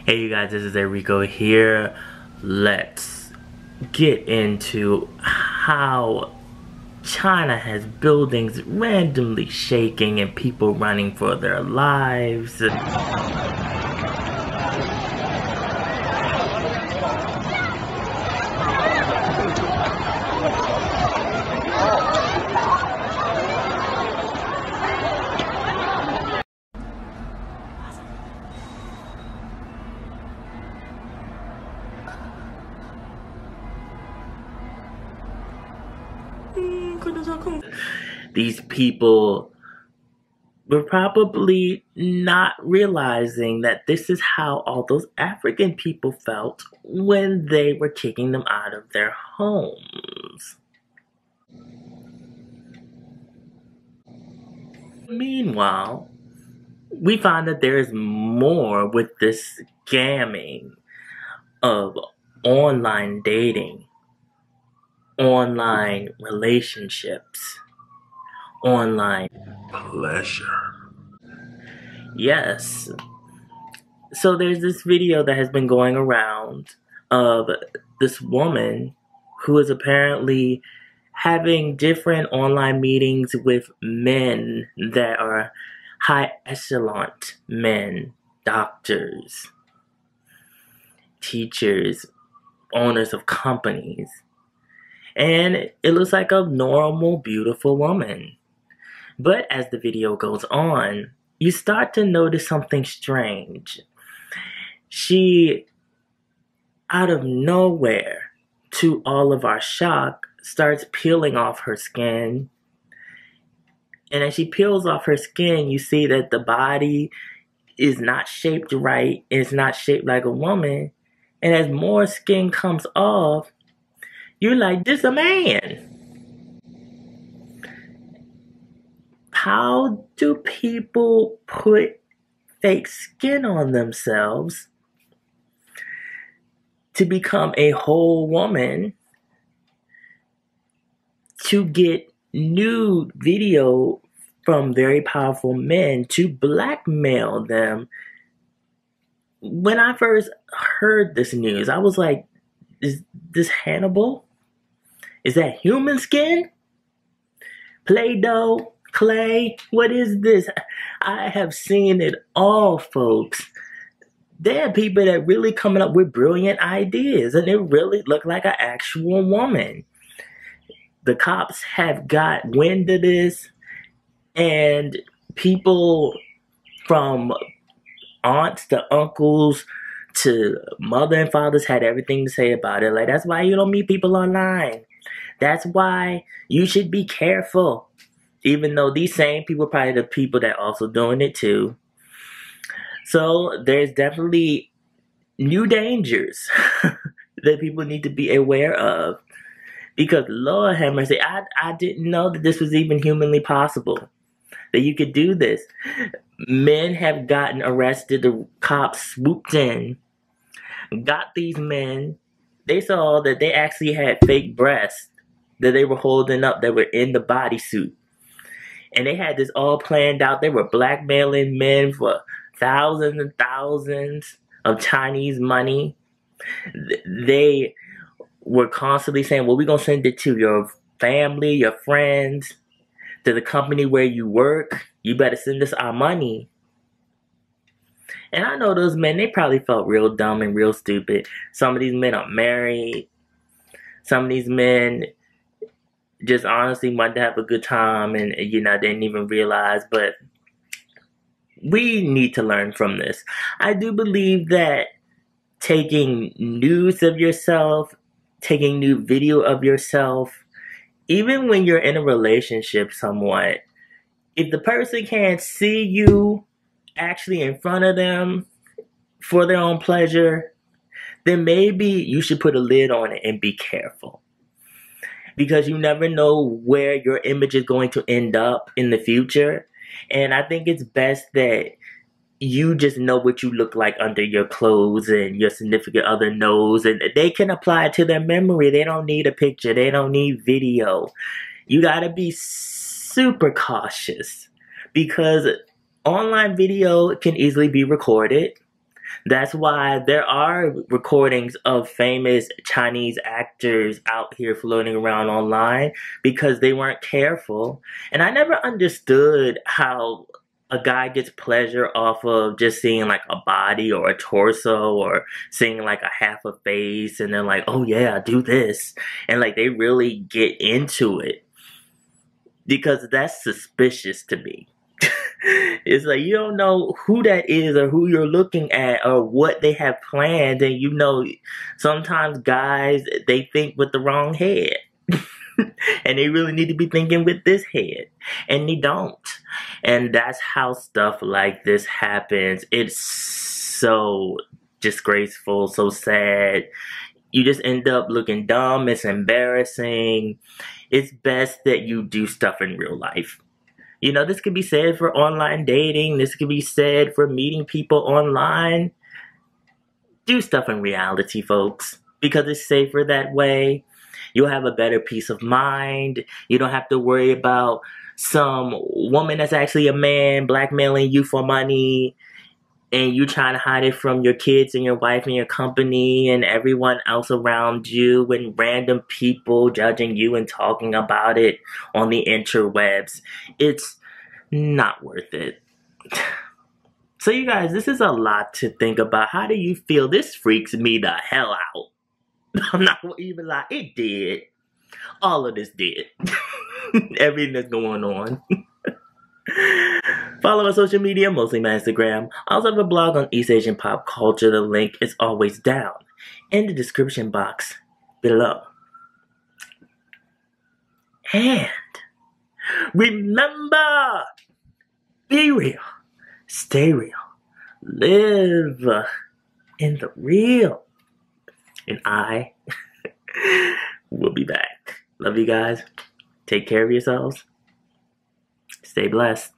Hey you guys, this is Erico here. Let's get into how China has buildings randomly shaking and people running for their lives. These people were probably not realizing that this is how all those African people felt when they were kicking them out of their homes. Meanwhile, we find that there is more with this scamming of online dating, online relationships, online pleasure. Yes. So there's this video that has been going around of this woman who is apparently having different online meetings with men that are high echelon men, doctors, teachers, owners of companies. And it looks like a normal, beautiful woman. But as the video goes on, you start to notice something strange. She, out of nowhere, to all of our shock, starts peeling off her skin. And as she peels off her skin, you see that the body is not shaped right. It's not shaped like a woman. And as more skin comes off, you're like, this a man. How do people put fake skin on themselves to become a whole woman to get nude video from very powerful men to blackmail them? When I first heard this news, I was like, is this Hannibal? Is that human skin? Play-Doh? Clay? What is this? I have seen it all, folks. There are people that really coming up with brilliant ideas, and it really looked like an actual woman. The cops have got wind of this, and people from aunts to uncles to mother and fathers had everything to say about it. Like, that's why you don't meet people online. That's why you should be careful. Even though these same people are probably the people that also doing it too. So there's definitely new dangers that people need to be aware of. Because Lord have mercy, I didn't know that this was even humanly possible. That you could do this. Men have gotten arrested. The cops swooped in. Got these men. They saw that they actually had fake breasts that they were holding up that were in the bodysuit. And they had this all planned out. They were blackmailing men for thousands and thousands of Chinese money. They were constantly saying, well, we're going to send it to your family, your friends, to the company where you work. You better send us our money. And I know those men, they probably felt real dumb and real stupid. Some of these men are married. Some of these men just honestly wanted to have a good time and, didn't even realize. But we need to learn from this. I do believe that taking nudes of yourself, taking nude video of yourself, even when you're in a relationship somewhat, if the person can't see you actually in front of them for their own pleasure, then maybe you should put a lid on it and be careful. Because you never know where your image is going to end up in the future. And I think it's best that you just know what you look like under your clothes and your significant other knows. And they can apply it to their memory. They don't need a picture. They don't need video. You gotta be super cautious. Because online video can easily be recorded. That's why there are recordings of famous Chinese actors out here floating around online because they weren't careful. And I never understood how a guy gets pleasure off of just seeing like a body or a torso or seeing like a half a face and they're like, oh yeah, do this. And like they really get into it because that's suspicious to me. It's like you don't know who that is or who you're looking at or what they have planned, and you know sometimes guys they think with the wrong head. And they really need to be thinking with this head, and they don't. And that's how stuff like this happens. It's so disgraceful, so sad. You just end up looking dumb. It's embarrassing. It's best that you do stuff in real life. You know, this could be said for online dating. This could be said for meeting people online. Do stuff in reality, folks, because it's safer that way. You'll have a better peace of mind. You don't have to worry about some woman that's actually a man blackmailing you for money and you trying to hide it from your kids and your wife and your company and everyone else around you and random people judging you and talking about it on the interwebs. It's not worth it. So you guys, this is a lot to think about. How do you feel? This freaks me the hell out. I'm not even lying. It did. All of this did. Everything that's going on. Follow my social media, mostly my Instagram. I also have a blog on East Asian pop culture. The link is always down in the description box below. And remember, be real, stay real, live in the real. And I will be back. Love you guys. Take care of yourselves. Stay blessed.